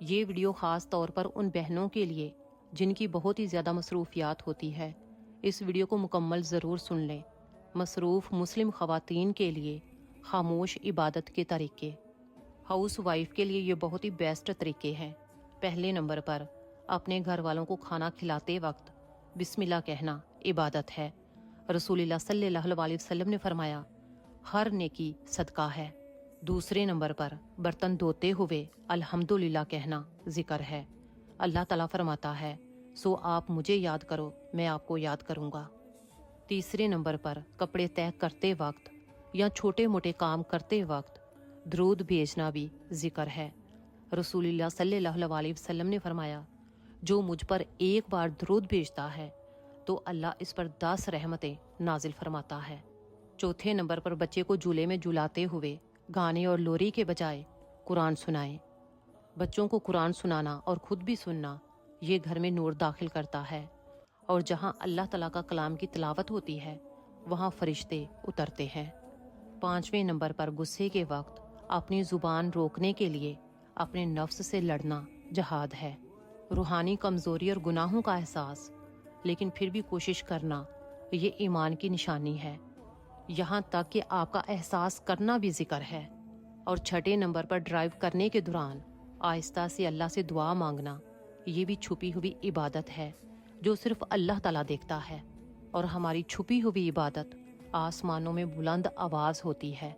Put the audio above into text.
یہ ویڈیو خاص طور پر ان بہنوں کے لیے جن کی بہت ہی زیادہ مصروفیات ہوتی ہے، اس ویڈیو کو مکمل ضرور سن لیں۔ مصروف مسلم خواتین کے لیے خاموش عبادت کے طریقے۔ ہاؤس وائف کے لیے یہ بہت ہی بیسٹ طریقے ہیں۔ پہلے نمبر پر اپنے گھر والوں کو کھانا کھلاتے وقت بسم اللہ کہنا عبادت ہے۔ رسول اللہ صلی اللہ علیہ وسلم نے فرمایا، ہر نیکی صدقہ ہے۔ دوسرے نمبر پر برتن دھوتے ہوئے الحمدللہ کہنا ذکر ہے۔ اللہ تعالیٰ فرماتا ہے، سو آپ مجھے یاد کرو، میں آپ کو یاد کروں گا۔ تیسرے نمبر پر کپڑے طے کرتے وقت یا چھوٹے موٹے کام کرتے وقت درود بھیجنا بھی ذکر ہے۔ رسول اللہ صلی اللہ علیہ وسلم نے فرمایا، جو مجھ پر ایک بار درود بھیجتا ہے تو اللہ اس پر 10 رحمتیں نازل فرماتا ہے۔ چوتھے نمبر پر بچے کو جھولے میں جھلاتے ہوئے گانے اور لوری کے بجائے قرآن سنائیں۔ بچوں کو قرآن سنانا اور خود بھی سننا یہ گھر میں نور داخل کرتا ہے، اور جہاں اللہ تعالیٰ کا کلام کی تلاوت ہوتی ہے وہاں فرشتے اترتے ہیں۔ پانچویں نمبر پر غصے کے وقت اپنی زبان روکنے کے لیے اپنے نفس سے لڑنا جہاد ہے۔ روحانی کمزوری اور گناہوں کا احساس، لیکن پھر بھی کوشش کرنا، یہ ایمان کی نشانی ہے۔ یہاں تک کہ آپ کا احساس کرنا بھی ذکر ہے۔ اور چھٹے نمبر پر ڈرائیو کرنے کے دوران آہستہ سے اللہ سے دعا مانگنا، یہ بھی چھپی ہوئی عبادت ہے جو صرف اللہ تعالیٰ دیکھتا ہے، اور ہماری چھپی ہوئی عبادت آسمانوں میں بلند آواز ہوتی ہے۔